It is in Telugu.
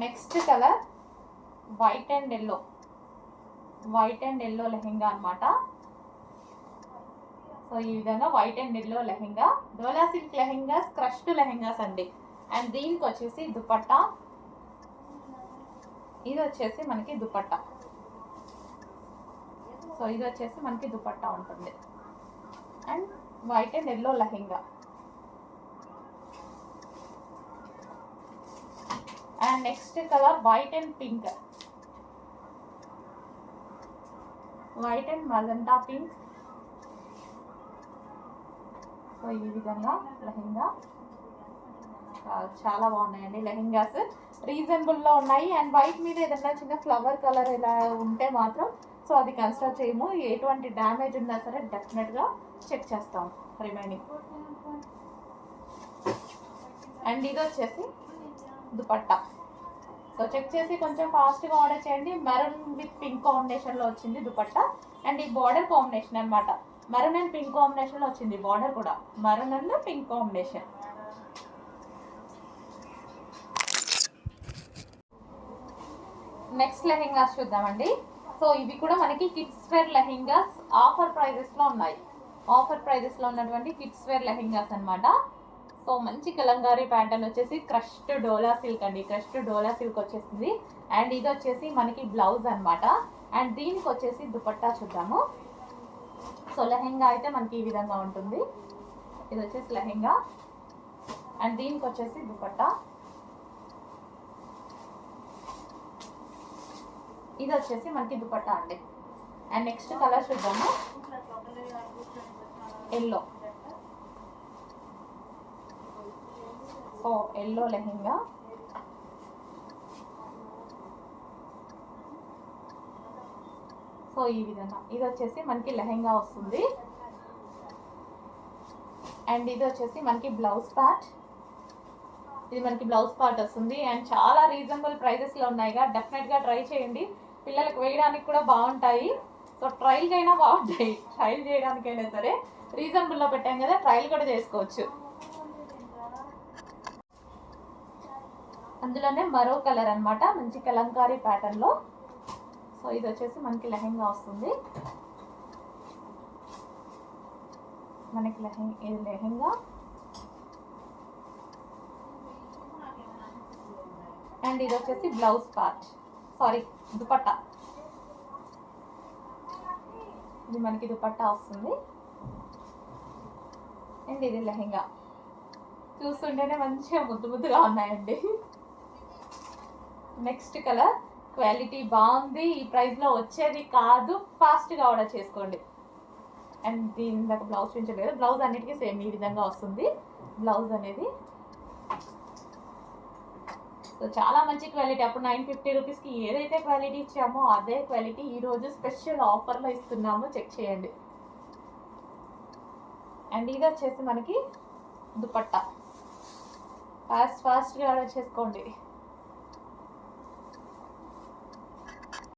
Next colour white and yellow lehenga అనమాట. సో ఈ విధంగా white and yellow lehenga, dola silk lehengas, crushed lehengas అండి. అండ్ దీనికి వచ్చేసి దుపట్టా, ఇది వచ్చేసి మనకి దుపట్టా. సో ఇది వచ్చేసి మనకి దుపట్టా ఉంటుంది. And white and yellow lehenga. And next colour white and pink, white and magenta pink. So ఈ విధంగా లెహెంగా చాలా బాగున్నాయండి లెహెంగాస్, రీజనబుల్లో ఉన్నాయి. అండ్ వైట్ మీద ఏదైనా చిన్న ఫ్లవర్ కలర్ ఇలా ఉంటే మాత్రం సో అది కన్సిడర్ చేయము. ఎటువంటి డ్యామేజ్ ఉన్నా సరే డెఫినెట్గా చెక్ చేస్తాం రిమైనింగ్. అండ్ ఇది వచ్చేసి దుపట్టా. సో చెక్ చేసి కొంచెం ఫాస్ట్గా ఆర్డర్ చేయండి. మెరూన్ విత్ పింక్ కాంబినేషన్లో వచ్చింది దుపట్టా. అండ్ ఈ బార్డర్ కాంబినేషన్ అనమాట, మెరూన్ అండ్ పింక్ కాంబినేషన్లో వచ్చింది. బార్డర్ కూడా maroon and pink combination. Next lehengas చూద్దామండి. సో ఇవి కూడా మనకి కిడ్స్ వేర్ లెహెంగాస్ ఆఫర్ ప్రైజెస్లో ఉన్నాయి. ఆఫర్ ప్రైజెస్లో ఉన్నటువంటి కిడ్స్ వేర్ లెహెంగాస్ అనమాట. సో మంచి కలంకారీ ప్యాటర్న్ వచ్చేసి క్రష్డ్ డోలా సిల్క్ అండి, క్రష్డ్ డోలా సిల్క్ వచ్చేసింది. అండ్ ఇది వచ్చేసి మనకి బ్లౌజ్ అనమాట. అండ్ దీనికి వచ్చేసి దుపట్టా చూద్దాము. సో లెహెంగా అయితే మనకి ఈ విధంగా ఉంటుంది. ఇది వచ్చేసి లెహెంగా అండ్ దీనికి వచ్చేసి దుపట్టా. ఇది వచ్చేసి మనకి దుపట్టా అండి. అండ్ నెక్స్ట్ కలర్ చూద్దాము, yellow. So yellow lehenga. So ఈ విధంగా ఇది వచ్చేసి మనకి లెహెంగా వస్తుంది. అండ్ ఇది వచ్చేసి మనకి బ్లౌజ్ పార్ట్, ఇది మనకి బ్లౌజ్ పార్ట్ వస్తుంది. అండ్ చాలా రీజనబుల్ ప్రైజెస్లో ఉన్నాయిగా, డెఫినెట్గా ట్రై చేయండి. పిల్లలకు వేయడానికి కూడా బాగుంటాయి. సో ట్రైల్కి అయినా బాగుంటాయి, ట్రైల్ చేయడానికైనా సరే రీజనబుల్లో పెట్టాం కదా, ట్రైల్ కూడా చేసుకోవచ్చు. అందులోనే మరో కలర్ అనమాట, మంచి కలంకారీ ప్యాటర్న్లో. సో ఇది వచ్చేసి మనకి లెహెంగా వస్తుంది. మనకి ఇది లెహెంగా. అండ్ ఇది వచ్చేసి బ్లౌజ్ పార్ట్, దుపట్టా. ఇది మనకి దుపట్టా వస్తుంది. అండ్ ఇది లెహెంగా. చూస్తుంటేనే మంచిగా ముద్దుగా ఉన్నాయండి. నెక్స్ట్ కలర్, క్వాలిటీ బాగుంది, ఈ ప్రైస్లో వచ్చేది కాదు, ఫాస్ట్గా ఆర్డర్ చేసుకోండి. అండ్ దీని దాకా బ్లౌజ్ చూపించలేదు, బ్లౌజ్ అన్నిటికీ సేమ్ ఈ విధంగా వస్తుంది బ్లౌజ్ అనేది. సో చాలా మంచి క్వాలిటీ. అప్పుడు 950 రూపీస్కి ఏదైతే క్వాలిటీ ఇచ్చామో అదే క్వాలిటీ ఈరోజు స్పెషల్ ఆఫర్లో ఇస్తున్నాము, చెక్ చేయండి. అండ్ ఇది వచ్చేసి మనకి దుపట్టా. ఫాస్ట్గా ఆర్డర్ చేసుకోండి.